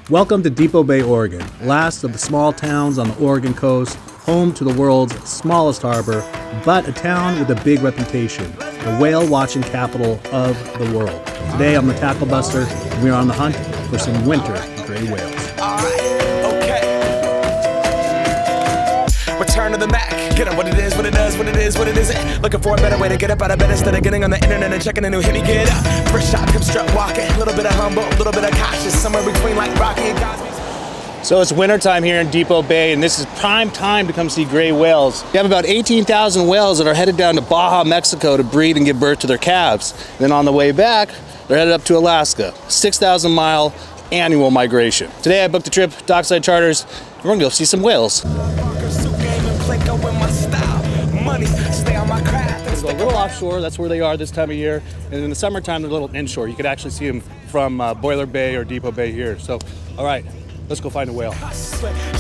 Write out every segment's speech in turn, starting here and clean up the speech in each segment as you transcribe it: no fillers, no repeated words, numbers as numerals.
Welcome to Depoe Bay, Oregon, last of the small towns on the Oregon coast, home to the world's smallest harbor, but a town with a big reputation, the whale-watching capital of the world. Today I'm the Tacklebuster, and we are on the hunt for some winter gray whales. Return to the Mac, get on what it is, what it does, what it is, what it isn't. Looking for a better way to get up out of bed instead of getting on the internet and checking a new hit. Me get up, first shot, come strut walking. A little bit of humble, a little bit of cautious, somewhere between like Rocky and Cosby. So it's wintertime here in Depoe Bay, and this is prime time to come see gray whales. You have about 18,000 whales that are headed down to Baja, Mexico to breed and give birth to their calves. Then on the way back, they're headed up to Alaska, 6,000-mile annual migration. Today I booked a trip, Dockside Charters, and we're gonna go see some whales. Go a little offshore, that's where they are this time of year, and in the summertime they're a little inshore. You could actually see them from Boiler Bay or Depoe Bay here. So, all right, let's go find a whale.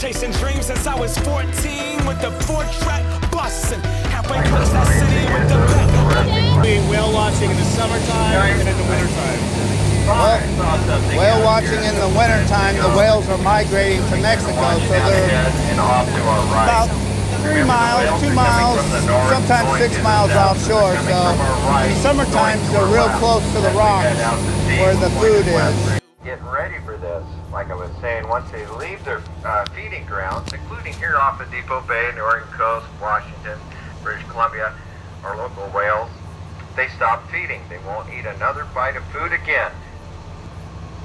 Chasing dreams since I was 14 with the 4-track bustin', halfway across that city with the Whale watching in the summertime and in the wintertime. Well, whale watching in the wintertime, the whales are migrating to Mexico, so they're about 3 miles, 2 miles, sometimes 6 miles offshore. So in the summertime, they're real close to the rocks where the food is. Getting ready for this, like I was saying, once they leave their feeding grounds, including here off of Depoe Bay, the Oregon coast, Washington, British Columbia, our local whales, they stop feeding. They won't eat another bite of food again.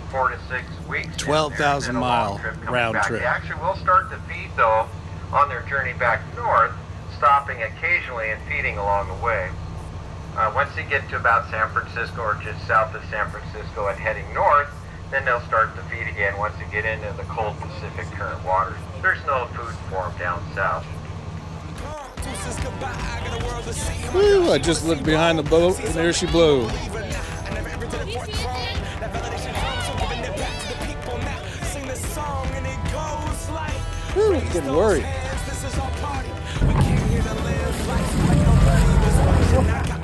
4 to 6 weeks. 12,000-mile round trip. They actually will start to feed though on their journey back north, stopping occasionally and feeding along the way. Once they get to about San Francisco or just south of San Francisco and heading north, then they'll start to feed again once they get into the cold Pacific current waters. There's no food for them down south. Woo, I just looked behind the boat and there she blew. Woo, I'm getting worried.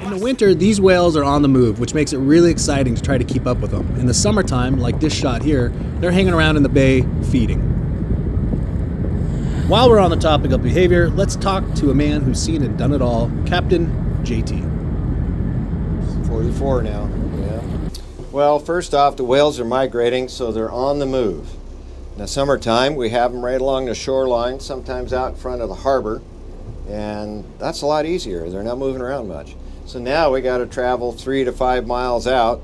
In the winter, these whales are on the move, which makes it really exciting to try to keep up with them. In the summertime, like this shot here, they're hanging around in the bay feeding. While we're on the topic of behavior, let's talk to a man who's seen and done it all, Captain JT. 44 now, yeah. Well, first off, the whales are migrating, so they're on the move. In the summertime, we have them right along the shoreline, sometimes out in front of the harbor, and that's a lot easier. They're not moving around much. So now we got to travel 3 to 5 miles out,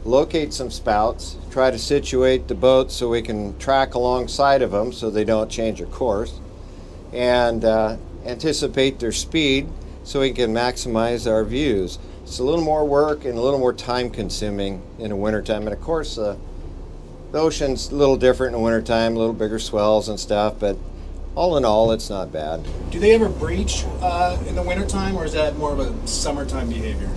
locate some spouts, try to situate the boat so we can track alongside of them so they don't change their course, and anticipate their speed so we can maximize our views. It's a little more work and a little more time consuming in the wintertime, and of course the ocean's a little different in the wintertime, a little bigger swells and stuff, but all in all, it's not bad. Do they ever breach in the wintertime, or is that more of a summertime behavior?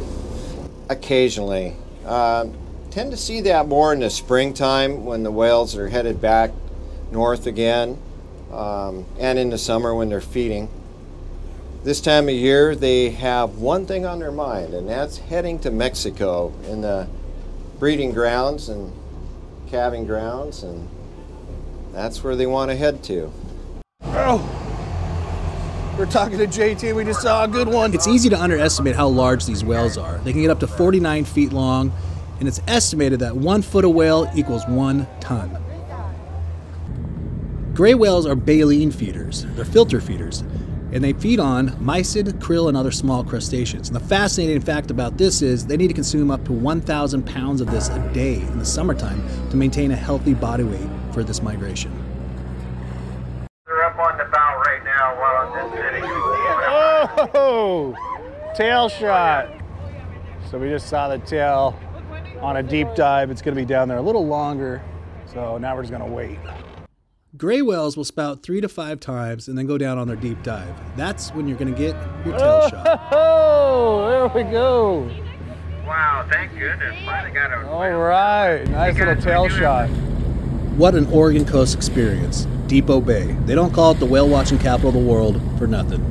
Occasionally. Tend to see that more in the springtime when the whales are headed back north again, and in the summer when they're feeding. This time of year, they have one thing on their mind, and that's heading to Mexico in the breeding grounds and calving grounds, and that's where they want to head to. Oh, we're talking to JT. We just saw a good one. It's easy to underestimate how large these whales are. They can get up to 49 feet long, and it's estimated that 1 foot of whale equals 1 ton. Gray whales are baleen feeders. They're filter feeders, and they feed on mysid, krill, and other small crustaceans. And the fascinating fact about this is they need to consume up to 1,000 pounds of this a day in the summertime to maintain a healthy body weight for this migration. They're up on the bow right now while I'm just sitting. Oh, tail shot. So we just saw the tail on a deep dive. It's going to be down there a little longer, so now we're just going to wait. Gray whales will spout 3 to 5 times and then go down on their deep dive. That's when you're going to get your tail shot. Oh, there we go. Wow, thank goodness. Finally got a... All right, nice little tail shot. What an Oregon coast experience. Depoe Bay. They don't call it the whale watching capital of the world for nothing.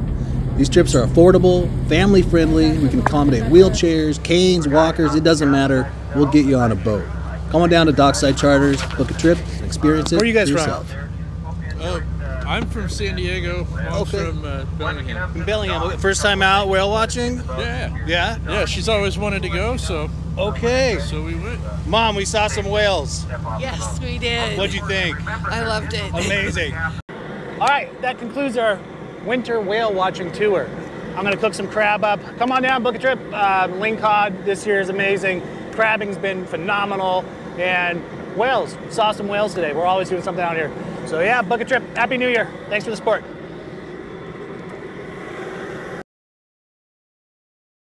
These trips are affordable, family friendly. We can accommodate wheelchairs, canes, walkers, it doesn't matter. We'll get you on a boat. come on down to Dockside Charters, book a trip, experience it. Where are you guys for from? yourself. I'm from San Diego. Mom's from Bellingham. In Bellingham. First time out whale watching? Yeah. Yeah? Yeah, she's always wanted to go, so Okay. we went. Mom, we saw some whales. Yes, we did. What'd you think? I loved it. Amazing. All right, that concludes our winter whale watching tour. I'm gonna cook some crab up. Come on down, book a trip. Lingcod this year is amazing. Crabbing's been phenomenal. And whales, saw some whales today. We're always doing something out here. So yeah, book a trip. Happy New Year. Thanks for the support.